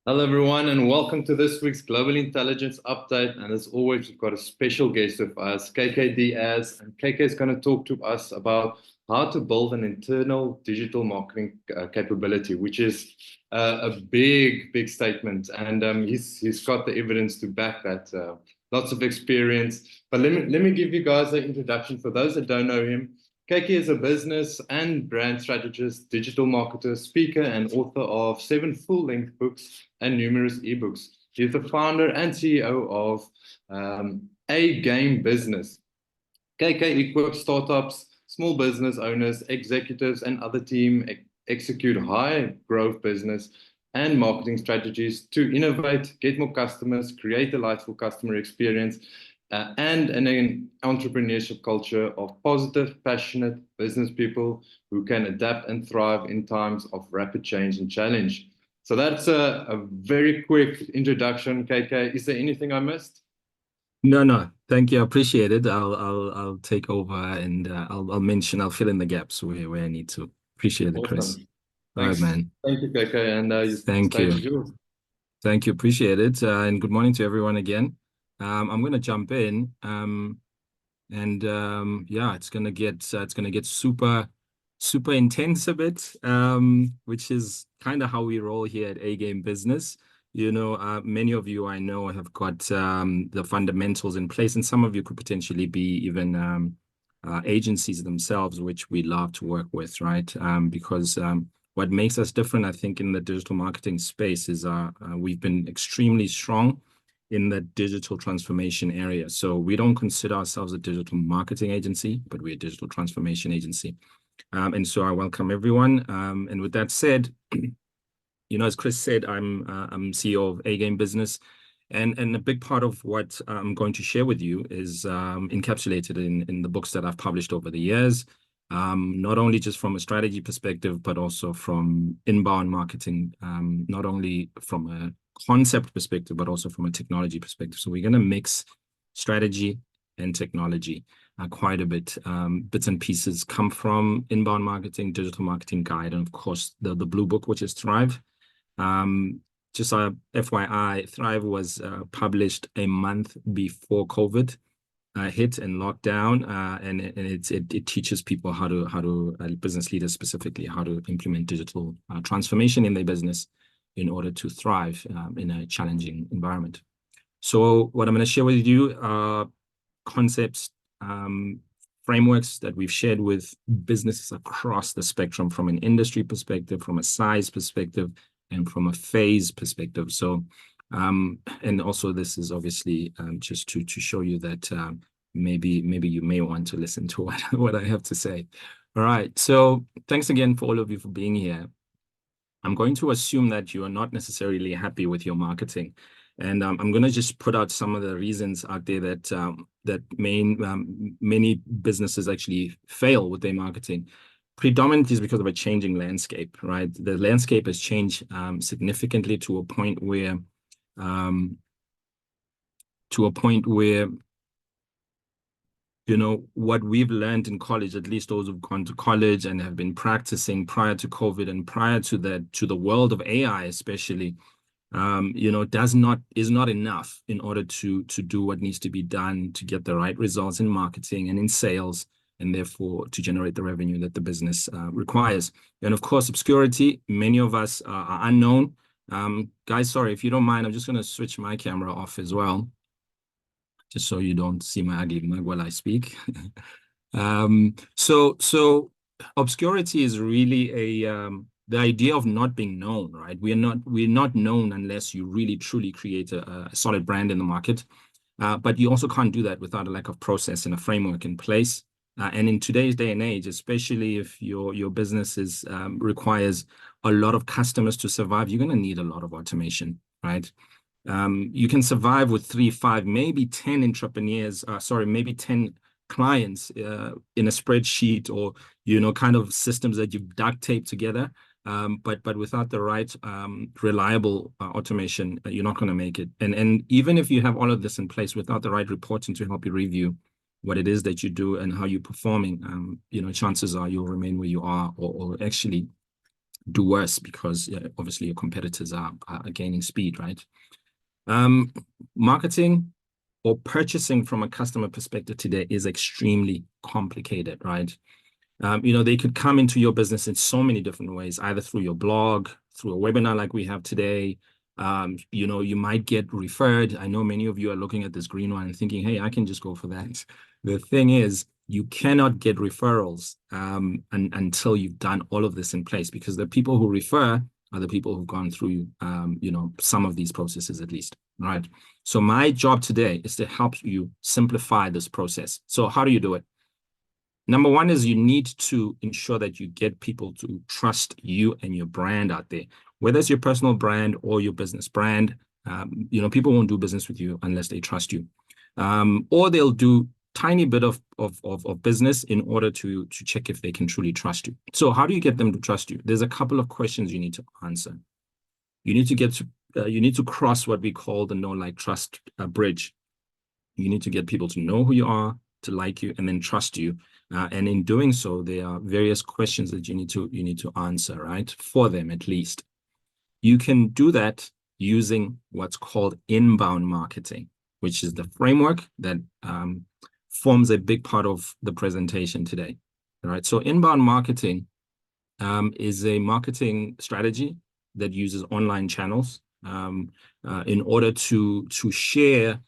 Hello, everyone, and welcome to this week's Global Intelligence Update. And as always, we've got a special guest with us, Diaz. And KK is going to talk to us about how to build an internal digital marketing capability, which is a big statement. And he's got the evidence to back that. Lots of experience. But let me give you guys an introduction for those that don't know him. Keke is a business and brand strategist, digital marketer, speaker, and author of 7 full-length books and numerous ebooks. He's the founder and CEO of A Game Business. KK equips startups, small business owners, executives, and other team execute high growth business and marketing strategies to innovate, get more customers, create a delightful customer experience, and an entrepreneurship culture of positive, passionate business people who can adapt and thrive in times of rapid change and challenge. So that's a very quick introduction, KK. Is there anything I missed? No. Thank you. I appreciate it. I'll take over and I'll fill in the gaps where I need to. Appreciate it, Chris. Awesome. All right, Thanks. man. Thank you, KK. And the Thank stage you. is yours. Thank you. Appreciate it. And good morning to everyone again. I'm gonna jump in. Yeah, it's gonna get super intense a bit. Which is kind of how we roll here at A Game Business. Many of you I know have got the fundamentals in place, and some of you could potentially be even agencies themselves, which we love to work with, right? Because what makes us different, I think, in the digital marketing space is we've been extremely strong in the digital transformation area. So we don't consider ourselves a digital marketing agency, but we're a digital transformation agency. And so I welcome everyone. And with that said, as Chris said, I'm CEO of A Game Business, and a big part of what I'm going to share with you is encapsulated in the books that I've published over the years, not only just from a strategy perspective, but also from inbound marketing, not only from a concept perspective, but also from a technology perspective. So we're going to mix strategy and technology quite a bit. Bits and pieces come from inbound marketing, digital marketing guide, and of course the blue book, which is Thrive. Just FYI, Thrive was published a month before COVID hit and lockdown, and it teaches people how to business leaders specifically, how to implement digital transformation in their business in order to thrive in a challenging environment. So what I'm going to share with you are concepts, frameworks that we've shared with businesses across the spectrum, from an industry perspective, from a size perspective, and from a phase perspective. So, and also this is obviously just to show you that maybe you may want to listen to what I have to say. All right. So thanks again for all of you for being here. I'm going to assume that you are not necessarily happy with your marketing. And I'm going to just put out some of the reasons out there that many businesses actually fail with their marketing. Predominantly is because of a changing landscape, right? The landscape has changed significantly to a point where what we've learned in college, at least those who've gone to college and have been practicing prior to COVID and prior to the world of AI especially, is not enough in order to do what needs to be done to get the right results in marketing and in sales, and therefore to generate the revenue that the business requires. And of course, obscurity. Many of us are unknown. Guys, sorry, if you don't mind, I'm just going to switch my camera off as well, just so you don't see my ugly mug while I speak. So obscurity is really the idea of not being known, right? We're not known unless you really truly create a solid brand in the market. But you also can't do that without a lack of process and a framework in place. And in today's day and age, especially if your business requires a lot of customers to survive, you're going to need a lot of automation, right? You can survive with 3, 5, maybe 10 maybe 10 clients in a spreadsheet, or kind of systems that you've duct taped together. But without the right reliable automation, you're not going to make it. And even if you have all of this in place, without the right reporting to help you review what it is that you do and how you're performing, chances are you'll remain where you are, or actually do worse because obviously your competitors are gaining speed, right? Marketing or purchasing from a customer perspective today is extremely complicated, right? They could come into your business in so many different ways, either through your blog, through a webinar like we have today. You might get referred. I know many of you are looking at this green one and thinking, hey, I can just go for that. The thing is, you cannot get referrals until you've done all of this in place, because the people who refer are the people who've gone through, some of these processes at least, right? So my job today is to help you simplify this process. So how do you do it? Number one is you need to ensure that you get people to trust you and your brand out there, whether it's your personal brand or your business brand. People won't do business with you unless they trust you, or they'll do tiny bit of business in order to check if they can truly trust you. So how do you get them to trust you? There's a couple of questions you need to answer. You need to cross what we call the know, like, trust bridge. You need to get people to know who you are, to like you, and then trust you. And in doing so, there are various questions that you need to answer, right? For them, at least. You can do that using what's called inbound marketing, which is the framework that forms a big part of the presentation today. All right. So inbound marketing is a marketing strategy that uses online channels in order to share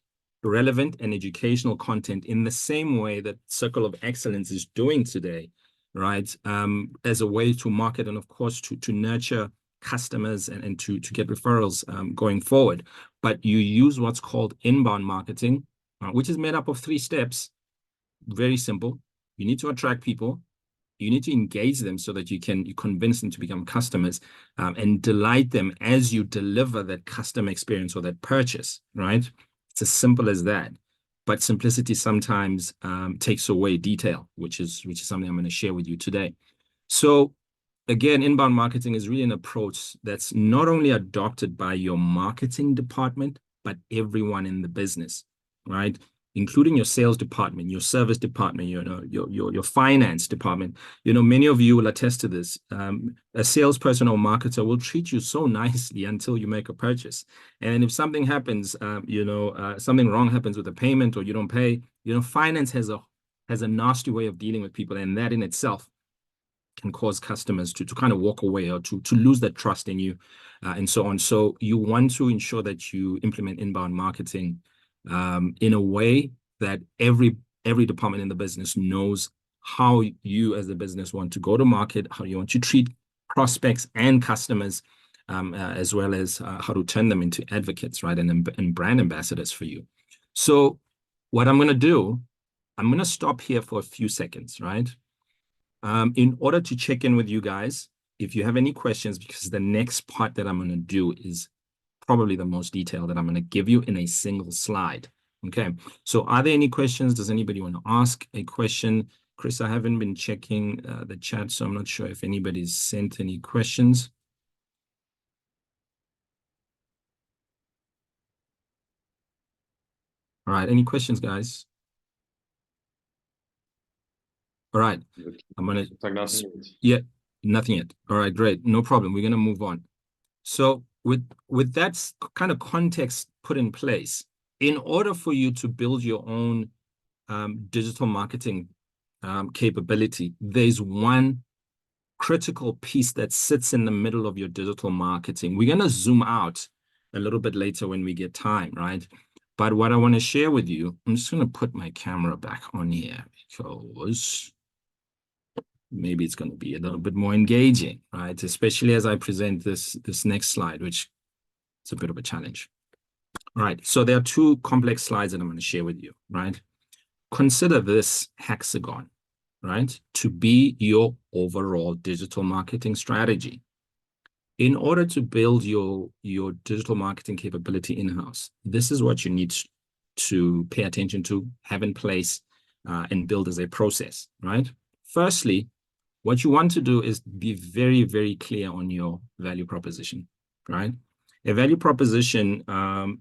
relevant and educational content in the same way that Circle of Excellence is doing today, right? As a way to market and, of course, to nurture customers and to get referrals going forward. But you use what's called inbound marketing, which is made up of 3 steps. Very simple. You need to attract people. You need to engage them so that you convince them to become customers, and delight them as you deliver that customer experience or that purchase, right? It's as simple as that. But simplicity sometimes takes away detail, which is something I'm going to share with you today. So again, inbound marketing is really an approach that's not only adopted by your marketing department, but everyone in the business, right? Including your sales department, your service department, your finance department. Many of you will attest to this. A salesperson or marketer will treat you so nicely until you make a purchase. And if something happens, something wrong happens with the payment, or you don't pay, finance has a nasty way of dealing with people, and that in itself can cause customers to kind of walk away, or to lose that trust in you, and so on. So you want to ensure that you implement inbound marketing in a way that every department in the business knows how you as a business want to go to market, how you want to treat prospects and customers, as well as how to turn them into advocates, right, and brand ambassadors for you. So what I'm going to do, I'm going to stop here for a few seconds, right, in order to check in with you guys if you have any questions, because the next part that I'm going to do is probably the most detail that I'm going to give you in a single slide. Okay, so are there any questions? Does anybody want to ask a question? Chris, I haven't been checking the chat, so I'm not sure if anybody's sent any questions. All right, any questions, guys? All right, I'm going to... Yeah, nothing yet. All right, great. No problem. We're going to move on. So with that kind of context put in place, in order for you to build your own digital marketing capability, there's one critical piece that sits in the middle of your digital marketing. We're going to zoom out a little bit later when we get time, right? But what I want to share with you, I'm just going to put my camera back on here because maybe it's going to be a little bit more engaging, right? Especially as I present this next slide, which is a bit of a challenge. All right, so there are 2 complex slides that I'm going to share with you, right? Consider this hexagon, right, to be your overall digital marketing strategy. In order to build your digital marketing capability in-house, this is what you need to pay attention to, have in place, and build as a process, right? Firstly, what you want to do is be very, very clear on your value proposition, right? A value proposition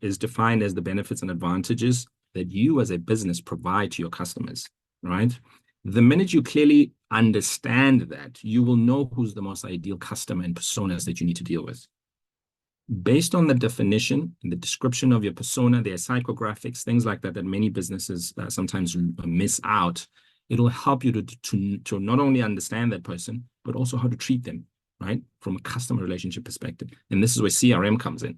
is defined as the benefits and advantages that you as a business provide to your customers, right? The minute you clearly understand that, you will know who's the most ideal customer and personas that you need to deal with. Based on the definition and the description of your persona, their psychographics, things like that, that many businesses sometimes miss out, it'll help you to not only understand that person, but also how to treat them, right? From a customer relationship perspective. And this is where CRM comes in.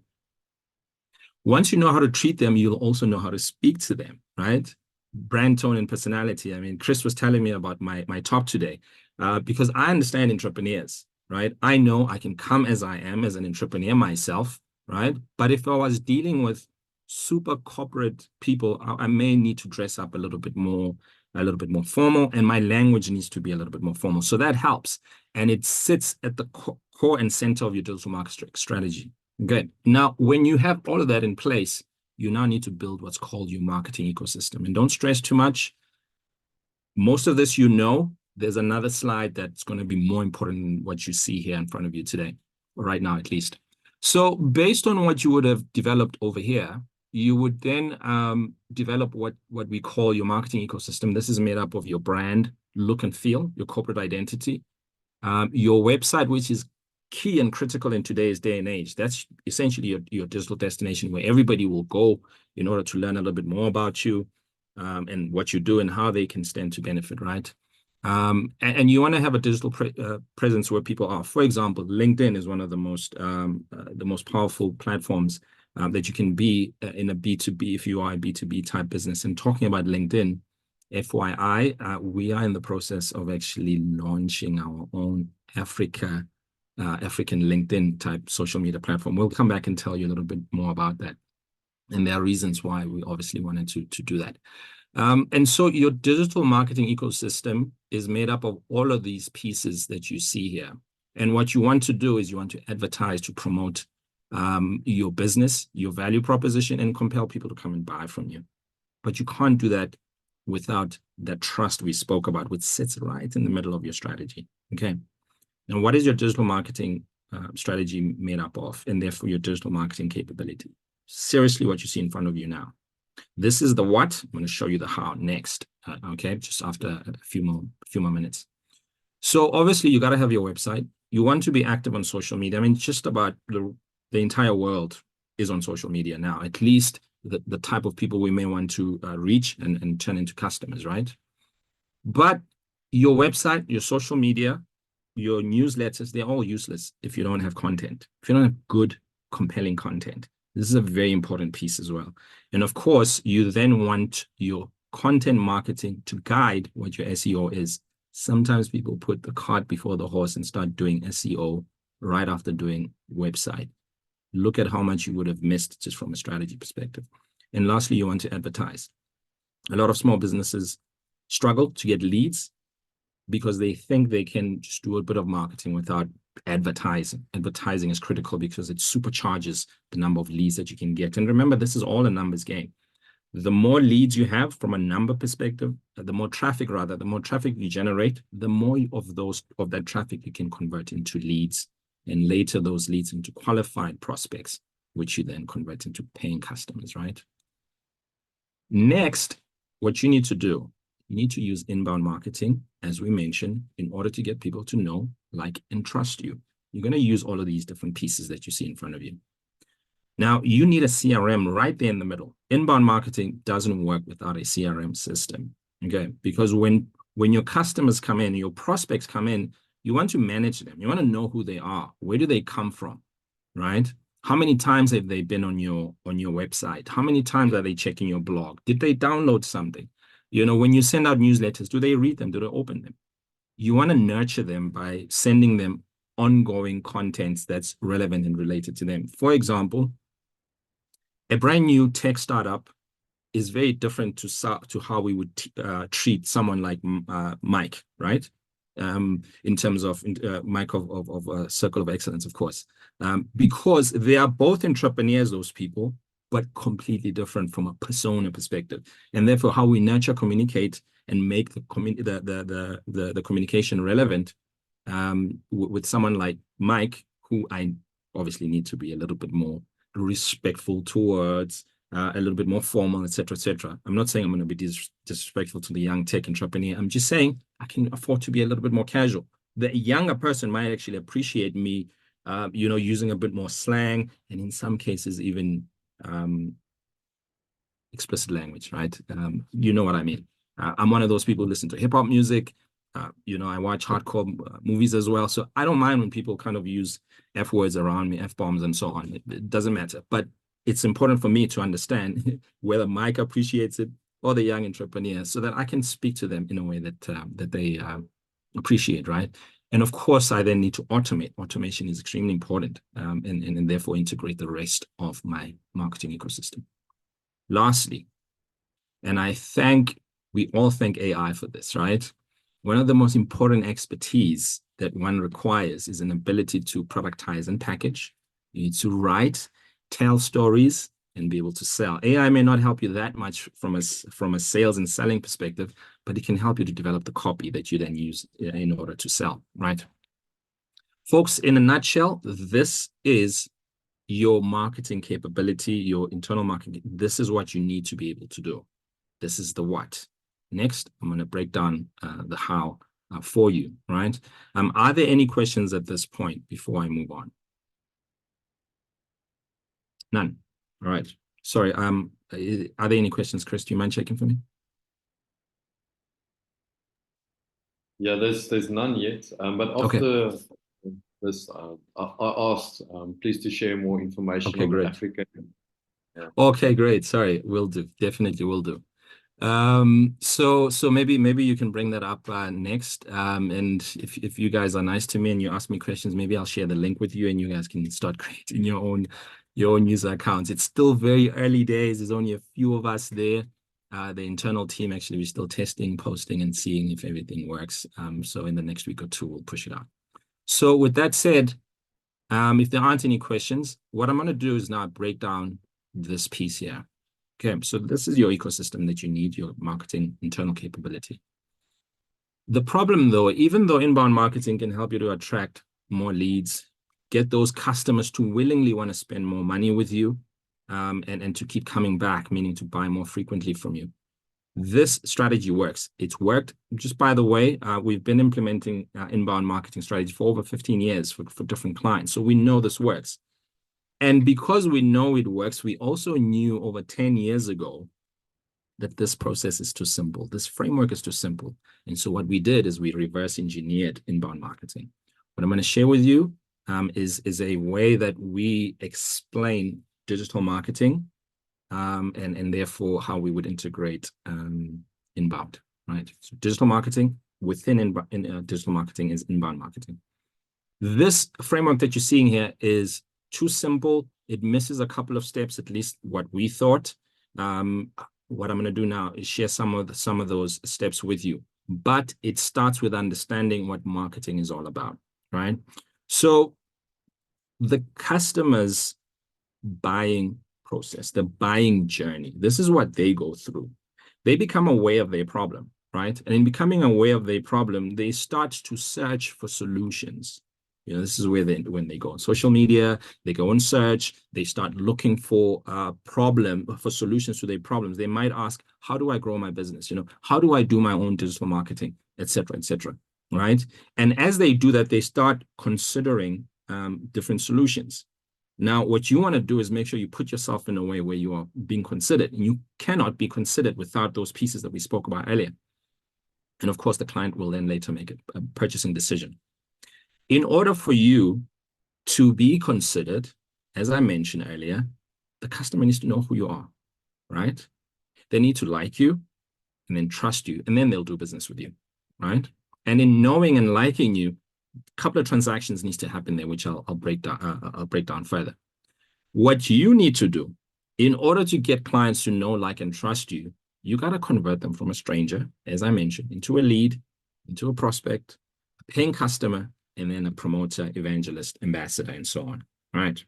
Once you know how to treat them, you'll also know how to speak to them, right? Brand tone and personality. I mean, Chris was telling me about my talk today because I understand entrepreneurs, right? I know I can come as I am as an entrepreneur myself, right? But if I was dealing with super corporate people, I may need to dress up a little bit more formal, and my language needs to be a little bit more formal. So that helps. And it sits at the core and center of your digital marketing strategy. Good. Now, when you have all of that in place, you now need to build what's called your marketing ecosystem. And don't stress too much. Most of this, you know. There's another slide that's going to be more important than what you see here in front of you today, or right now at least. So based on what you would have developed over here, you would then develop what we call your marketing ecosystem. This is made up of your brand, look and feel, your corporate identity, your website, which is key and critical in today's day and age. That's essentially your digital destination where everybody will go in order to learn a little bit more about you and what you do and how they can stand to benefit, right? And you want to have a digital presence where people are. For example, LinkedIn is one of the most powerful platforms that you can be in a B2B if you are a B2B type business. And talking about LinkedIn, FYI, we are in the process of actually launching our own African LinkedIn type social media platform. We'll come back and tell you a little bit more about that. And there are reasons why we obviously wanted to do that. And so your digital marketing ecosystem is made up of all of these pieces that you see here. And what you want to do is you want to advertise to promote your business, your value proposition, and compel people to come and buy from you. But you can't do that without that trust we spoke about, which sits right in the middle of your strategy. Okay. And what is your digital marketing strategy made up of, and therefore your digital marketing capability? Seriously, what you see in front of you now. This is the what. I'm going to show you the how next. Okay, just after a few more minutes. So obviously, you got to have your website. You want to be active on social media. I mean, just about the entire world is on social media now. At least the type of people we may want to reach and turn into customers, right? But your website, your social media, your newsletters, they're all useless if you don't have content. If you don't have good, compelling content. This is a very important piece as well. And of course, you then want your content marketing to guide what your SEO is. Sometimes people put the cart before the horse and start doing SEO right after doing website. Look at how much you would have missed just from a strategy perspective. And lastly, you want to advertise. A lot of small businesses struggle to get leads because they think they can just do a bit of marketing without advertising. Advertising is critical because it supercharges the number of leads that you can get. And remember, this is all a numbers game. The more leads you have from a number perspective, the more traffic you generate, the more of that traffic you can convert into leads, and later those leads into qualified prospects, which you then convert into paying customers, right? Next, what you need to do, you need to use inbound marketing, as we mentioned, in order to get people to know, like, and trust you. You're going to use all of these different pieces that you see in front of you. Now, you need a CRM right there in the middle. Inbound marketing doesn't work without a CRM system, okay? Because when your customers come in, your prospects come in, you want to manage them. You want to know who they are. Where do they come from, right? How many times have they been on your website? How many times are they checking your blog? Did they download something? You know, when you send out newsletters, do they read them? Do they open them? You want to nurture them by sending them ongoing content that's relevant and related to them. For example, a brand new tech startup is very different to how we would treat someone like Mike, right? In terms of Mike of Circle of Excellence, of course, because they are both entrepreneurs, those people, but completely different from a persona perspective. And therefore, how we nurture, communicate, and make the communication relevant with someone like Mike, who I obviously need to be a little bit more respectful towards, a little bit more formal, etc., etc. I'm not saying I'm going to be disrespectful to the young tech entrepreneur. I'm just saying I can afford to be a little bit more casual. The younger person might actually appreciate me, using a bit more slang, and in some cases even explicit language, right? You know what I mean. I'm one of those people who listen to hip hop music. I watch hardcore movies as well. So I don't mind when people kind of use F words around me, F bombs and so on. It doesn't matter. But it's important for me to understand whether Mike appreciates it or the young entrepreneur, so that I can speak to them in a way that they appreciate, right? And of course, I then need to automate. Automation is extremely important, and therefore integrate the rest of my marketing ecosystem. Lastly, and we all thank AI for this, right? One of the most important expertise that one requires is an ability to productize and package. You need to write, tell stories, and be able to sell. AI may not help you that much from a sales and selling perspective, but it can help you to develop the copy that you then use in order to sell, right? Folks, in a nutshell, this is your marketing capability, your internal marketing. This is what you need to be able to do. This is the what. Next, I'm going to break down the how for you, right? Are there any questions at this point before I move on? None. All right. Sorry. Are there any questions, Chris? Do you mind checking for me? Yeah, there's none yet. But after this, I asked, please to share more information on the African. Yeah. Okay, great. Sorry, will do. Definitely will do. So maybe you can bring that up next. And if you guys are nice to me and you ask me questions, maybe I'll share the link with you and you guys can start creating your own user accounts. It's still very early days. There's only a few of us there. The internal team, actually, we're still testing, posting, and seeing if everything works. So in the next week or two, we'll push it out. So with that said, if there aren't any questions, what I'm going to do is now break down this piece here. Okay, so this is your ecosystem that you need, your marketing internal capability. The problem, though, even though inbound marketing can help you to attract more leads, get those customers to willingly want to spend more money with you, and to keep coming back, meaning to buy more frequently from you. This strategy works. It's worked. Just by the way, we've been implementing inbound marketing strategy for over 15 years for different clients. So we know this works. And because we know it works, we also knew over 10 years ago that this process is too simple. This framework is too simple. And so what we did is we reverse engineered inbound marketing. What I'm going to share with you is a way that we explain digital marketing, and therefore how we would integrate inbound, right? So digital marketing within digital marketing is inbound marketing. This framework that you're seeing here is too simple. It misses a couple of steps, at least what we thought. What I'm going to do now is share some of those steps with you. But it starts with understanding what marketing is all about, right? So the customer's buying process, the buying journey, this is what they go through. They become aware of their problem, right? And in becoming aware of their problem, they start to search for solutions. This is where when they go on social media, they go and search, they start looking for solutions to their problems. They might ask, how do I grow my business? How do I do my own digital marketing, et cetera, right? And as they do that, they start considering different solutions. Now, what you want to do is make sure you put yourself in a way where you are being considered, and you cannot be considered without those pieces that we spoke about earlier. And of course, the client will then later make a purchasing decision. In order for you to be considered, as I mentioned earlier, the customer needs to know who you are, right? They need to like you and then trust you, and then they'll do business with you, right? And in knowing and liking you, a couple of transactions needs to happen there, which I'll break down further. What you need to do in order to get clients to know, like, and trust you, you got to convert them from a stranger, as I mentioned, into a lead, into a prospect, a paying customer, and then a promoter, evangelist, ambassador, and so on, right?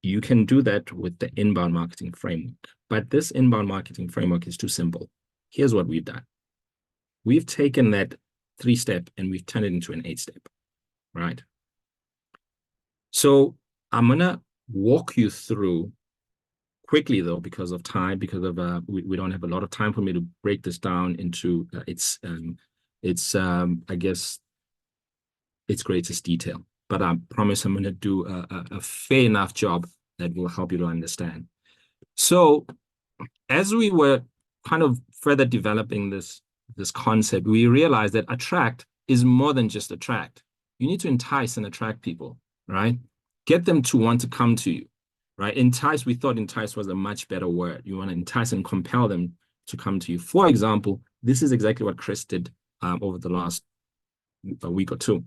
You can do that with the inbound marketing framework, but this inbound marketing framework is too simple. Here's what we've done. We've taken that 3-step and we've turned it into an 8-step, right? So I'm going to walk you through quickly though, because of time, because of we don't have a lot of time for me to break this down into I guess its greatest detail. But I promise I'm going to do a fair enough job that will help you to understand. So as we were kind of further developing this concept, we realized that attract is more than just attract. You need to entice and attract people, right? Get them to want to come to you, right? Entice, we thought entice was a much better word. You want to entice and compel them to come to you. For example, this is exactly what Chris did over the last week or two.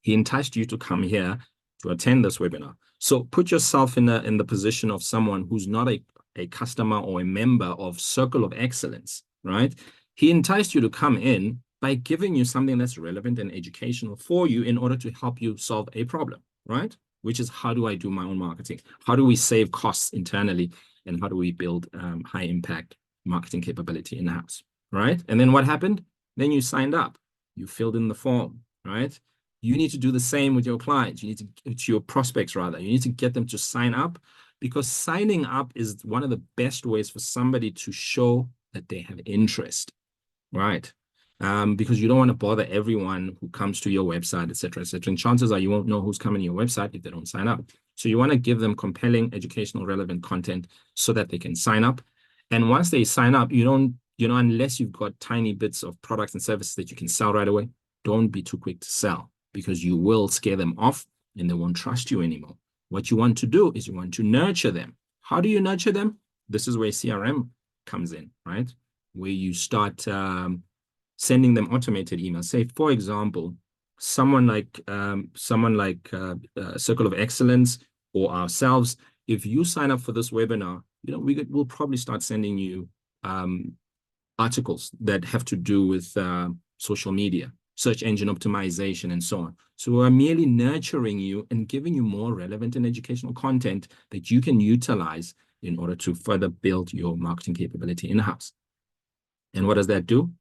He enticed you to come here to attend this webinar. So put yourself in the position of someone who's not a customer or a member of Circle of Excellence, right? He enticed you to come in by giving you something that's relevant and educational for you in order to help you solve a problem, right? Which is, how do I do my own marketing? How do we save costs internally? And how do we build high impact marketing capability in-house, right? And then what happened? Then you signed up. You filled in the form, right? You need to do the same with your clients. You need to your prospects, rather. You need to get them to sign up, because signing up is one of the best ways for somebody to show that they have interest, right? Because you don't want to bother everyone who comes to your website, et cetera, et cetera. And chances are you won't know who's coming to your website if they don't sign up. So you want to give them compelling, educational, relevant content so that they can sign up. And once they sign up, unless you've got tiny bits of products and services that you can sell right away, don't be too quick to sell, because you will scare them off and they won't trust you anymore. What you want to do is you want to nurture them. How do you nurture them? This is where CRM comes in, right? Where you start sending them automated emails. Say, for example, someone like Circle of Excellence or ourselves, if you sign up for this webinar, we'll probably start sending you articles that have to do with social media, search engine optimization, and so on. So we're merely nurturing you and giving you more relevant and educational content that you can utilize in order to further build your marketing capability in-house. And what does that do?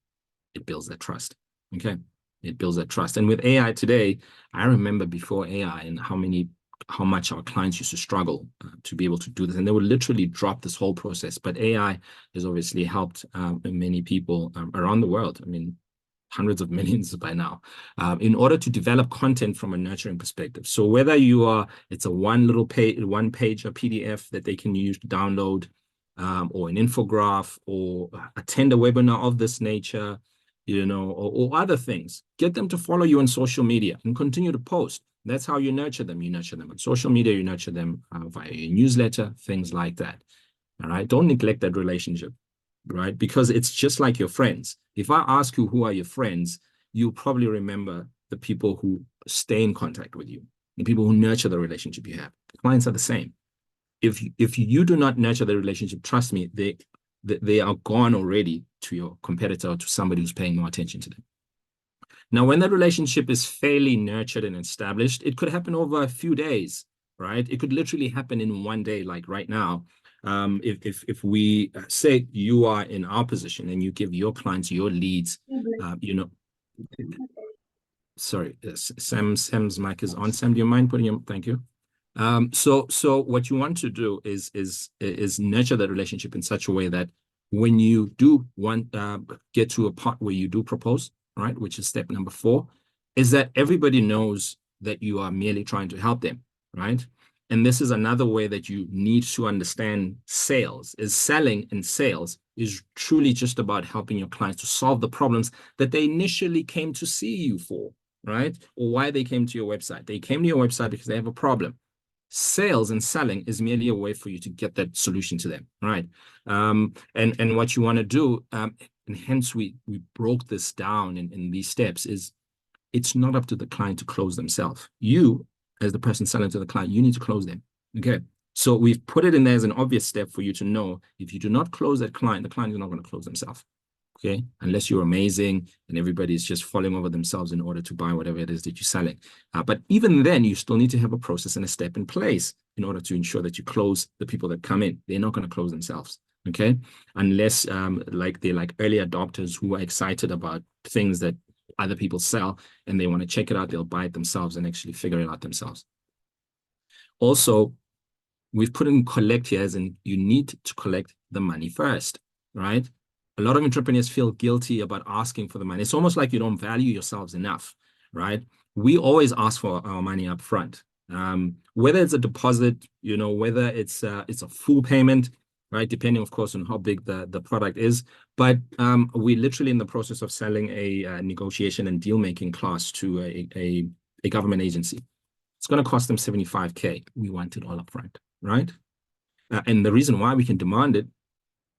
It builds that trust, okay? It builds that trust. And with AI today, I remember before AI and how much our clients used to struggle to be able to do this. And they would literally drop this whole process. But AI has obviously helped many people around the world. I mean, hundreds of millions by now, in order to develop content from a nurturing perspective. So whether it's a one page, a PDF that they can use to download, or an infograph, or attend a webinar of this nature, or other things, get them to follow you on social media and continue to post. That's how you nurture them. You nurture them on social media, you nurture them via your newsletter, things like that. All right. Don't neglect that relationship, right? Because it's just like your friends. If I ask you who are your friends, you'll probably remember the people who stay in contact with you, the people who nurture the relationship you have. The clients are the same. If you do not nurture the relationship, trust me, they are gone already to your competitor or to somebody who's paying more attention to them. Now, when that relationship is fairly nurtured and established, it could happen over a few days, right? It could literally happen in one day, like right now. If we say you are in our position and you give your clients your leads, sorry, Sam's mic is on. Sam, do you mind putting him? Thank you. So what you want to do is nurture that relationship in such a way that when you do get to a part where you do propose, right, which is step number 4, is that everybody knows that you are merely trying to help them, right? And this is another way that you need to understand sales, is selling and sales is truly just about helping your clients to solve the problems that they initially came to see you for, right? Or why they came to your website. They came to your website because they have a problem. Sales and selling is merely a way for you to get that solution to them, right? And what you want to do, and hence we broke this down in these steps, is it's not up to the client to close themselves. You, as the person selling to the client, you need to close them, okay? So we've put it in there as an obvious step for you to know, if you do not close that client, the client is not going to close themselves, okay? Unless you're amazing and everybody's just falling over themselves in order to buy whatever it is that you're selling. But even then, you still need to have a process and a step in place in order to ensure that you close the people that come in. They're not going to close themselves, okay? Unless they're like early adopters who are excited about things that other people sell and they want to check it out, they'll buy it themselves and actually figure it out themselves. Also, we've put in collect here as in you need to collect the money first, right? A lot of entrepreneurs feel guilty about asking for the money. It's almost like you don't value yourselves enough, right? We always ask for our money up front. Whether it's a deposit, whether it's a full payment, right? Depending, of course, on how big the product is. But we're literally in the process of selling a negotiation and deal-making class to a government agency. It's going to cost them 75K. We want it all up front, right? And the reason why we can demand it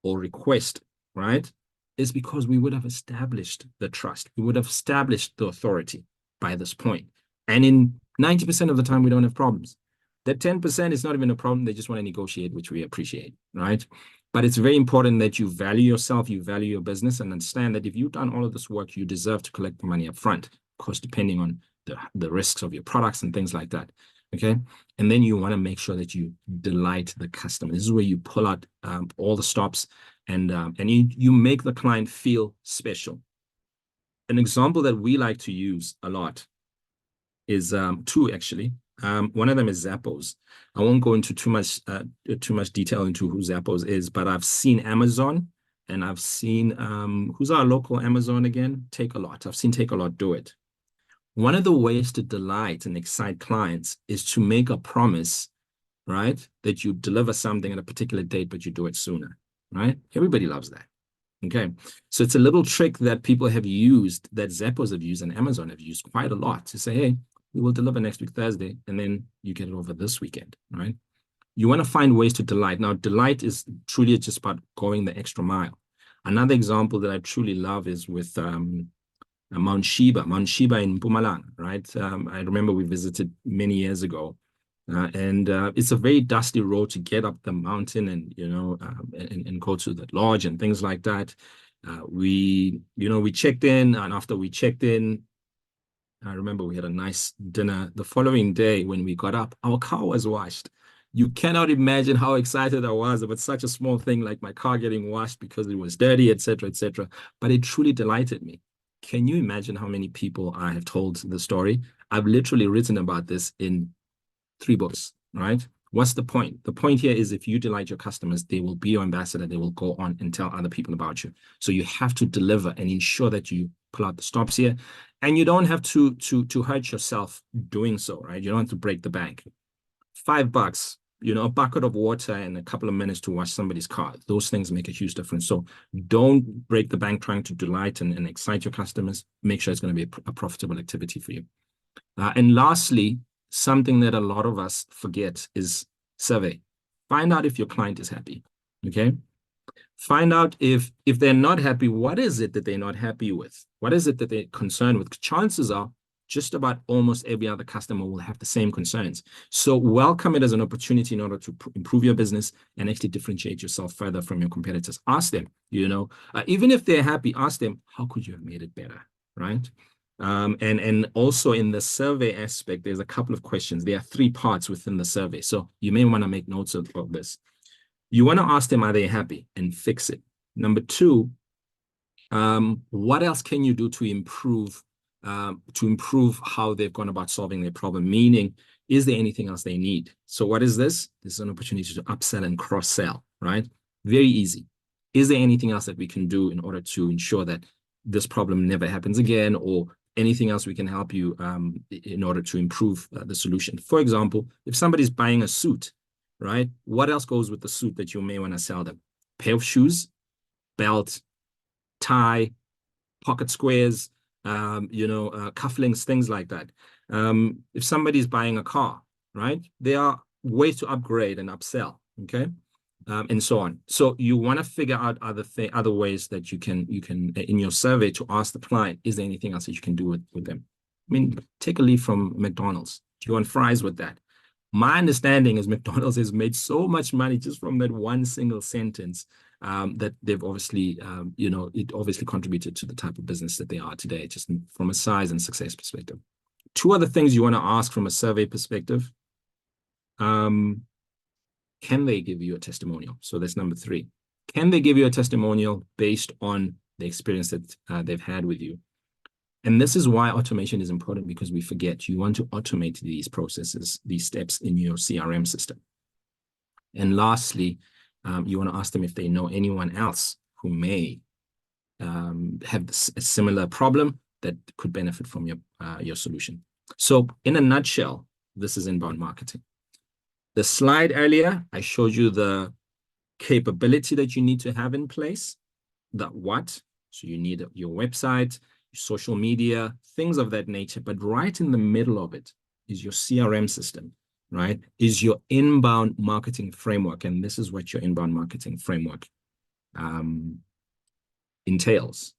or request, right, is because we would have established the trust. We would have established the authority by this point. And in 90% of the time, we don't have problems. That 10% is not even a problem. They just want to negotiate, which we appreciate, right? But it's very important that you value yourself, you value your business, and understand that if you've done all of this work, you deserve to collect the money up front, of course, depending on the risks of your products and things like that, okay? And then you want to make sure that you delight the customer. This is where you pull out all the stops and you make the client feel special. An example that we like to use a lot is two, actually. One of them is Zappos. I won't go into too much detail into who Zappos is, but I've seen Amazon and I've seen, who's our local Amazon again? Take-A-Lot. I've seen Take-A-Lot do it. One of the ways to delight and excite clients is to make a promise, right? That you deliver something at a particular date, but you do it sooner, right? Everybody loves that. Okay. So it's a little trick that people have used, that Zappos have used and Amazon have used quite a lot to say, hey, we will deliver next week, Thursday, and then you get it over this weekend, right? You want to find ways to delight. Now, delight is truly just about going the extra mile. Another example that I truly love is with Mount Sheba in Mpumalanga, right? I remember we visited many years ago, and it's a very dusty road to get up the mountain and, and go to the lodge and things like that. We checked in, and after we checked in, I remember we had a nice dinner. The following day, when we got up, our car was washed. You cannot imagine how excited I was about such a small thing like my car getting washed because it was dirty, etc., etc. But it truly delighted me. Can you imagine how many people I have told the story? I've literally written about this in 3 books, right? What's the point? The point here is if you delight your customers, they will be your ambassador. They will go on and tell other people about you. So you have to deliver and ensure that you pull out the stops here. And you don't have to hurt yourself doing so, right? You don't have to break the bank. $5, a bucket of water and a couple of minutes to wash somebody's car. Those things make a huge difference. So don't break the bank trying to delight and excite your customers. Make sure it's going to be a profitable activity for you. And lastly, something that a lot of us forget is survey. Find out if your client is happy, okay? Find out if they're not happy, what is it that they're not happy with? What is it that they're concerned with? Chances are just about almost every other customer will have the same concerns. So welcome it as an opportunity in order to improve your business and actually differentiate yourself further from your competitors. Ask them, even if they're happy, ask them, how could you have made it better, right? And also in the survey aspect, there's a couple of questions. There are 3 parts within the survey. So you may want to make notes of this. You want to ask them, are they happy, and fix it. Number 2, what else can you do to improve how they've gone about solving their problem? Meaning, is there anything else they need? So what is this? This is an opportunity to upsell and cross-sell, right? Very easy. Is there anything else that we can do in order to ensure that this problem never happens again, or anything else we can help you in order to improve the solution? For example, if somebody's buying a suit, right? What else goes with the suit that you may want to sell them? Pair of shoes, belt, tie, pocket squares, cufflinks, things like that. If somebody's buying a car, right? There are ways to upgrade and upsell, okay? And so on. So you want to figure out other ways that you can in your survey to ask the client, is there anything else that you can do with them? I mean, take a leaf from McDonald's. Do you want fries with that? My understanding is McDonald's has made so much money just from that one single sentence that they've obviously, it obviously contributed to the type of business that they are today, just from a size and success perspective. 2 other things you want to ask from a survey perspective. Can they give you a testimonial? So that's number 3. Can they give you a testimonial based on the experience that they've had with you? And this is why automation is important, because we forget. You want to automate these processes, these steps in your CRM system. And lastly, you want to ask them if they know anyone else who may have a similar problem that could benefit from your solution. So in a nutshell, this is inbound marketing. The slide earlier, I showed you the capability that you need to have in place, the what. So you need your website, your social media, things of that nature. But right in the middle of it is your CRM system, right? Is your inbound marketing framework. And this is what your inbound marketing framework entails.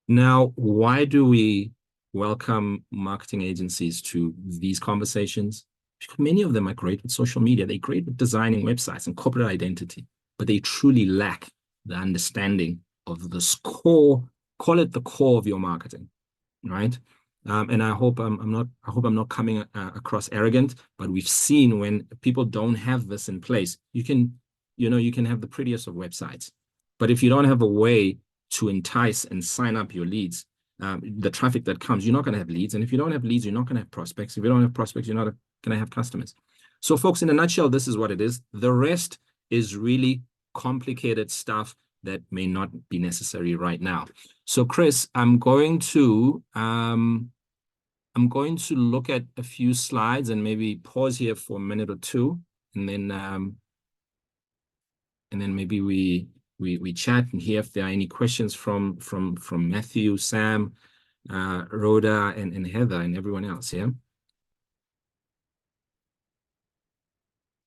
Now, why do we welcome marketing agencies to these conversations? Because many of them are great with social media. They're great with designing websites and corporate identity, but they truly lack the understanding of the core, call it the core of your marketing, right? And I hope I'm not coming across arrogant, but we've seen when people don't have this in place, you can have the prettiest of websites, but if you don't have a way to entice and sign up your leads, the traffic that comes, you're not going to have leads. And if you don't have leads, you're not going to have prospects. If you don't have prospects, you're not going to have customers. So folks, in a nutshell, this is what it is. The rest is really complicated stuff that may not be necessary right now. So Chris, I'm going to look at a few slides and maybe pause here for a minute or two, and then maybe we chat and hear if there are any questions from Matthew, Sam, Rhoda, and Heather, and everyone else. Yeah.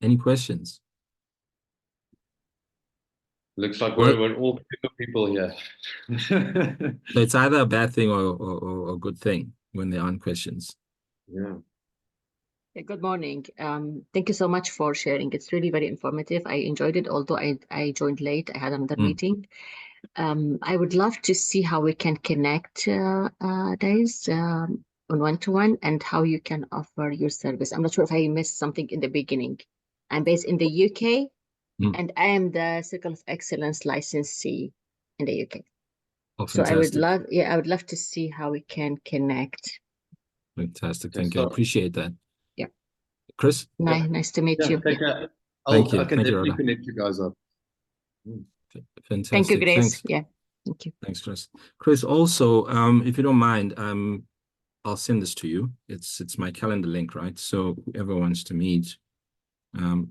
Any questions? Looks like we're all people here. So it's either a bad thing or a good thing when there aren't questions. Yeah. Good morning. Thank you so much for sharing. It's really very informative. I enjoyed it, although I joined late. I had another meeting. I would love to see how we can connect, Diaz, on one-to-one, and how you can offer your service. I'm not sure if I missed something in the beginning. I'm based in the UK, and I am the Circle of Excellence licensee in the UK. Oh, so fantastic. I would love to see how we can connect. Fantastic. Thank you. I appreciate that. Yeah. Chris? Nice to meet you. Thank you. I can definitely connect you guys up. Fantastic. Thank you, Grace. Thanks. Yeah. Thank you. Thanks, Chris. Chris, also, if you don't mind, I'll send this to you. It's my calendar link, right? So whoever wants to meet,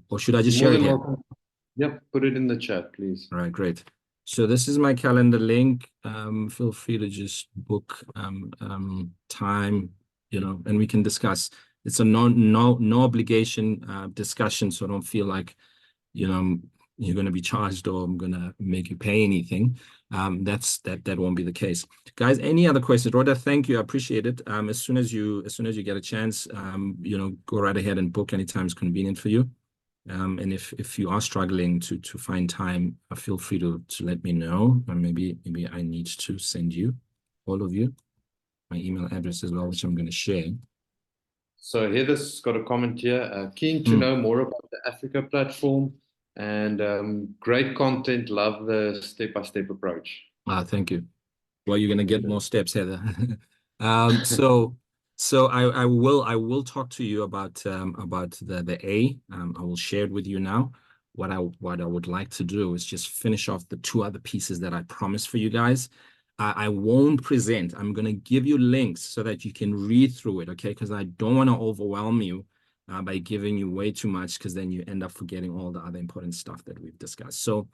or should I just share it here? Yep, put it in the chat, please. All right, great. So this is my calendar link. Feel free to just book time, and we can discuss. It's a no obligation discussion, so don't feel like you're going to be charged or I'm going to make you pay anything. That won't be the case. Guys, any other questions? Rhoda, thank you. I appreciate it. As soon as you get a chance, go right ahead and book anytime it's convenient for you. And if you are struggling to find time, feel free to let me know. Or maybe I need to send you, all of you, my email address as well, which I'm going to share. So Heather's got a comment here. Keen to know more about the Africa platform, and great content. Love the step-by-step approach. Thank you. Well, you're going to get more steps, Heather. So I will talk to you about the A. I will share it with you now. What I would like to do is just finish off the two other pieces that I promised for you guys. I won't present. I'm going to give you links so that you can read through it, okay? Because I don't want to overwhelm you by giving you way too much, because then you end up forgetting all the other important stuff that we've discussed. So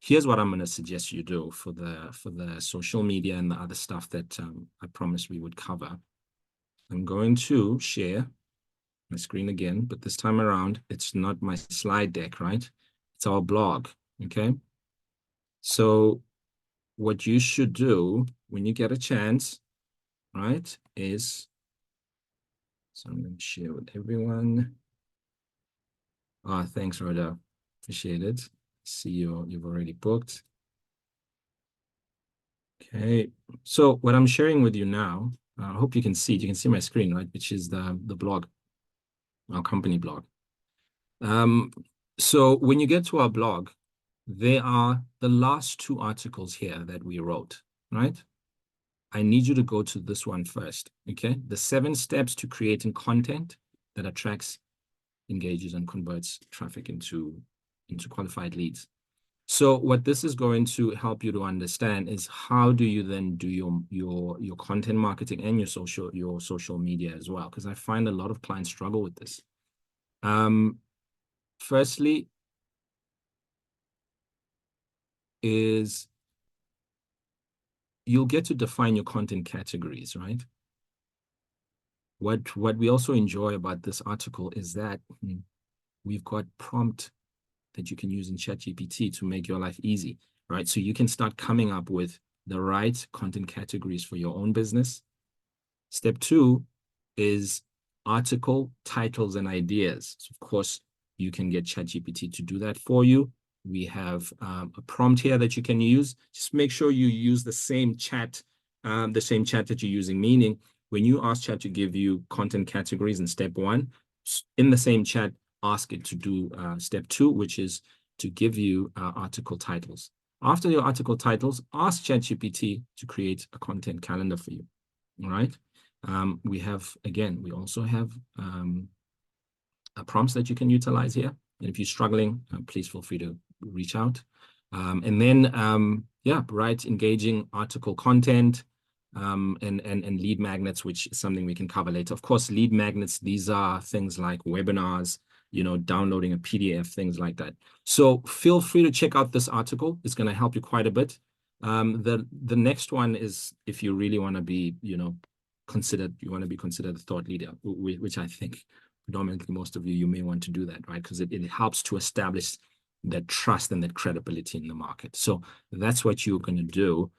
here's what I'm going to suggest you do for the social media and the other stuff that I promised we would cover. I'm going to share my screen again, but this time around, it's not my slide deck, right? It's our blog, okay? So what you should do when you get a chance, right, is, so I'm going to share with everyone. Thanks, Rhoda. Appreciate it. See you've already booked. Okay, so what I'm sharing with you now, I hope you can see it. You can see my screen, right, which is the blog, our company blog. So when you get to our blog, there are the last two articles here that we wrote, right? I need you to go to this one first, okay? The 7 steps to creating content that attracts, engages, and converts traffic into qualified leads. So what this is going to help you to understand is how do you then do your content marketing and your social media as well? Because I find a lot of clients struggle with this. Firstly, is you'll get to define your content categories, right? What we also enjoy about this article is that we've got prompt that you can use in ChatGPT to make your life easy, right? So you can start coming up with the right content categories for your own business. Step 2 is article titles and ideas. So of course, you can get ChatGPT to do that for you. We have a prompt here that you can use. Just make sure you use the same chat that you're using, meaning when you ask chat to give you content categories in step 1, in the same chat, ask it to do step 2, which is to give you article titles. After your article titles, ask ChatGPT to create a content calendar for you. All right. We also have prompts that you can utilize here. And if you're struggling, please feel free to reach out. And then, write engaging article content. And lead magnets, which is something we can cover later. Of course, lead magnets, these are things like webinars, downloading a PDF, things like that. So feel free to check out this article. It's going to help you quite a bit. The next one is if you really want to be, considered a thought leader, which I think predominantly most of you may want to do that, right? Because it helps to establish that trust and that credibility in the market. So that's what you're going to do.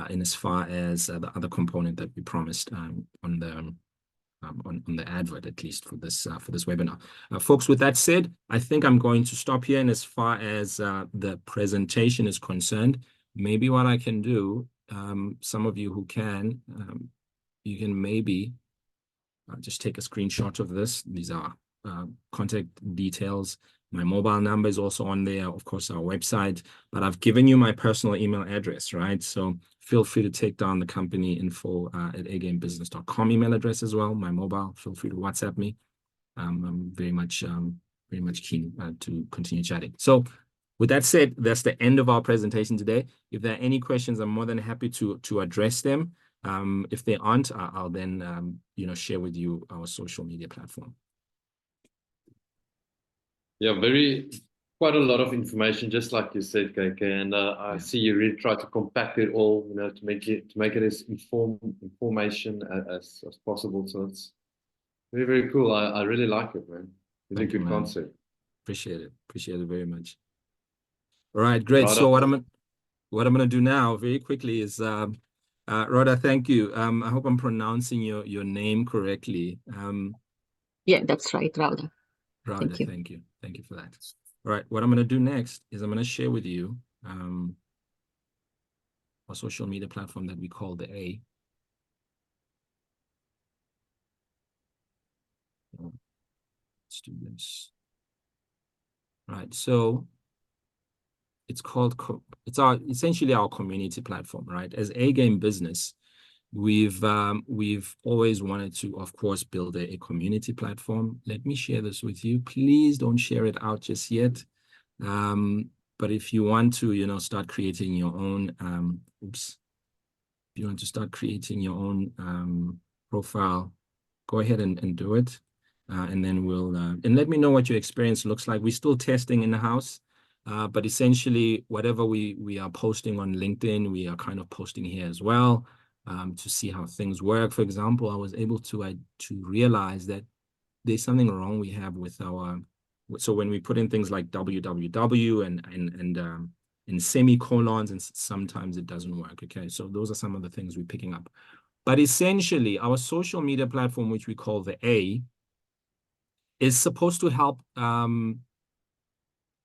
In as far as the other component that we promised on the advert, at least for this webinar. Folks, with that said, I think I'm going to stop here. And as far as the presentation is concerned, maybe what I can do, some of you who can, you can maybe just take a screenshot of this. These are contact details. My mobile number is also on there, of course, our website, but I've given you my personal email address, right? So feel free to take down the company info at agamebusiness.com email address as well, my mobile. Feel free to WhatsApp me. I'm very much keen to continue chatting. So with that said, that's the end of our presentation today. If there are any questions, I'm more than happy to address them. If they aren't, I'll then share with you our social media platform. Yeah, quite a lot of information, just like you said, KK. And I see you really try to compact it all, to make it as information as possible. So it's very, very cool. I really like it, man. Really good concept. Appreciate it very much. All right, great. So what I'm gonna do now very quickly is Rhoda, thank you. I hope I'm pronouncing your name correctly. Yeah, that's right, Rhoda. Rhoda, thank you. Thank you for that. All right, what I'm going to do next is I'm going to share with you a social media platform that we call the A. Let's do this. All right, so it's essentially our community platform, right? As A Game Business, we've always wanted to, of course, build a community platform. Let me share this with you. Please don't share it out just yet. But if you want to, start creating your own, if you want to start creating your own profile, go ahead and do it. And then and let me know what your experience looks like. We're still testing in the house. But essentially, whatever we are posting on LinkedIn, we are kind of posting here as well. To see how things work. For example, I was able to realize that there's something wrong we have with our. So when we put in things like www and semicolons, and sometimes it doesn't work. Okay, so those are some of the things we're picking up. But essentially, our social media platform, which we call the A, is supposed to help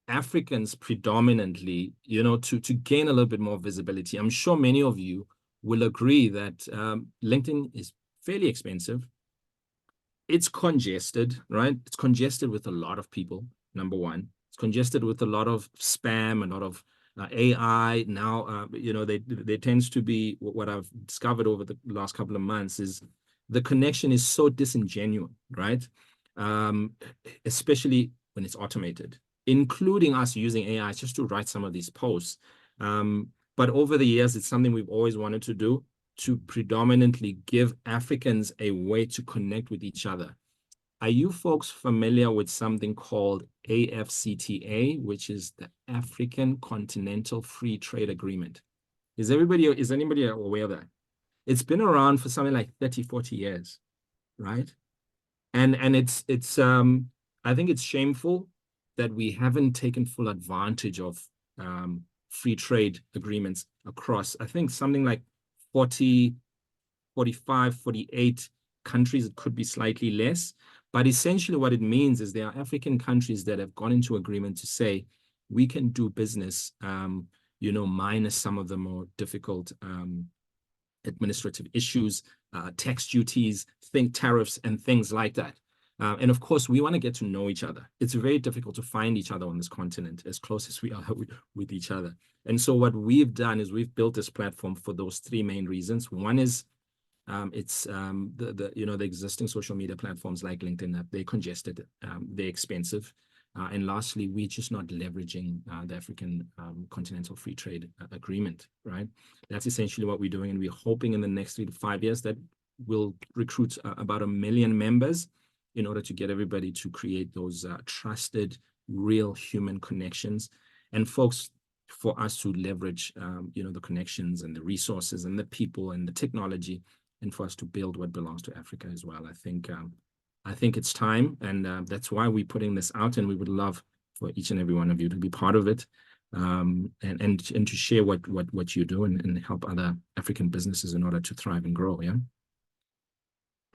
Africans predominantly, to gain a little bit more visibility. I'm sure many of you will agree that LinkedIn is fairly expensive. It's congested, right? It's congested with a lot of people, number one. It's congested with a lot of spam, a lot of AI. Now, there tends to be, what I've discovered over the last couple of months is the connection is so disingenuous, right? Especially when it's automated. including us using AI just to write some of these posts. But over the years, it's something we've always wanted to do, to predominantly give Africans a way to connect with each other. Are you folks familiar with something called AfCFTA, which is the African Continental Free Trade Agreement? Is anybody aware of that? It's been around for something like 30, 40 years, right? And it's I think it's shameful that we haven't taken full advantage of free trade agreements across, I think, something like 40, 45, 48 countries. It could be slightly less. But essentially what it means is there are African countries that have gone into agreement to say, we can do business, minus some of the more difficult administrative issues, tax duties, tariffs, and things like that. And of course, we want to get to know each other. It's very difficult to find each other on this continent, as close as we are with each other. And so what we've done is we've built this platform for those three main reasons. One is the existing social media platforms like LinkedIn, they're congested, they're expensive. And lastly, we're just not leveraging the African Continental Free Trade Agreement, right? That's essentially what we're doing. And we're hoping in the next 3 to 5 years that we'll recruit about 1 million members in order to get everybody to create those trusted, real human connections. And folks, for us to leverage, the connections and the resources and the people and the technology, and for us to build what belongs to Africa as well. I think it's time, and that's why we're putting this out, and we would love for each and every one of you to be part of it, and to share what you do and help other African businesses in order to thrive and grow. Yeah.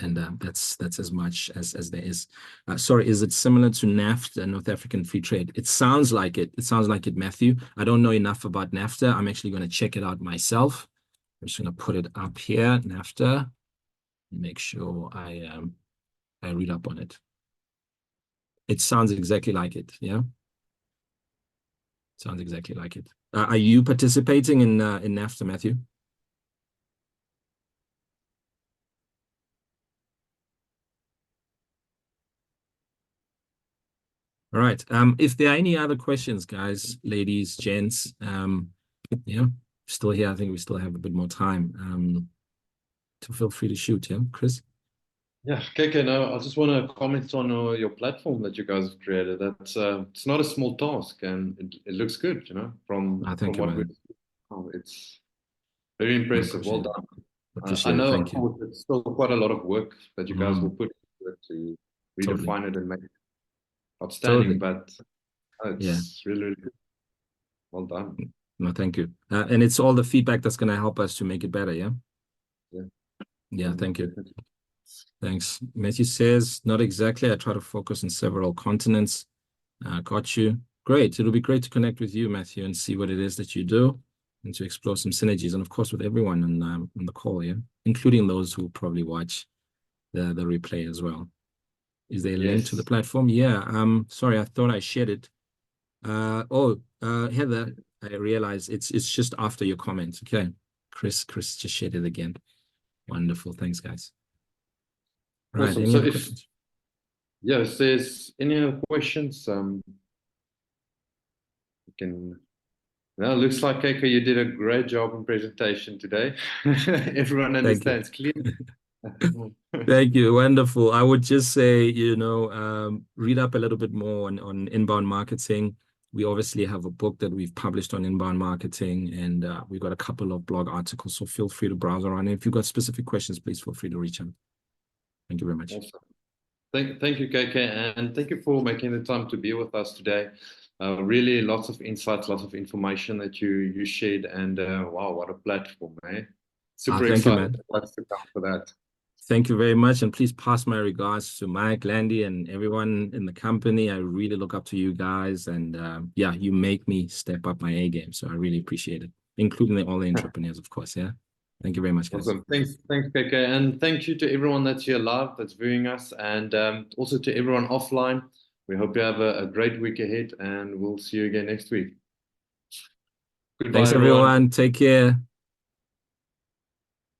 And that's as much as there is. Sorry, is it similar to NAFTA, North African Free Trade? It sounds like it. It sounds like it, Matthew. I don't know enough about NAFTA. I'm actually going to check it out myself. I'm just going to put it up here, NAFTA. Make sure I read up on it. It sounds exactly like it. Yeah. Sounds exactly like it. Are you participating in NAFTA, Matthew? All right. If there are any other questions, guys, ladies, gents, still here. I think we still have a bit more time. To feel free to shoot, yeah, Chris? Yeah, KK, no, I just want to comment on your platform that you guys have created. That's it's not a small task, and it looks good, from what we. It's very impressive. Well done. I know, of course, it's still quite a lot of work that you guys will put into it to redefine it and make it outstanding, but it's really, really good. Well done. No, thank you. And it's all the feedback that's going to help us to make it better, yeah? Yeah, thank you. Thanks. Matthew says, not exactly. I try to focus on several continents. Got you. Great. It'll be great to connect with you, Matthew, and see what it is that you do and to explore some synergies. And of course, with everyone on the call, yeah, including those who probably watch the replay as well. Is there a link to the platform? Yeah. Sorry, I thought I shared it. Heather, I realize it's just after your comments. Okay. Chris just shared it again. Wonderful. Thanks, guys. Right. Awesome. So if there's any other questions, you can. Well, looks like KK, you did a great job in presentation today. Everyone understands clearly. Thank you. Wonderful. I would just say, read up a little bit more on inbound marketing. We obviously have a book that we've published on inbound marketing, and we've got a couple of blog articles, so feel free to browse around. And if you've got specific questions, please feel free to reach out. Thank you very much. Awesome. Thank you, KK, and thank you for making the time to be with us today. Really lots of insights, lots of information that you shared, and wow, what a platform, eh? Super excited to come for that. Thank you very much, and please pass my regards to Mike, Landy, and everyone in the company. I really look up to you guys, and you make me step up my A game, so I really appreciate it, including all the entrepreneurs, of course. Yeah, thank you very much, guys. Awesome. Thanks, KK, and thank you to everyone that's here live, that's viewing us, and also to everyone offline. We hope you have a great week ahead, and we'll see you again next week. Goodbye, thanks, everyone. Take care.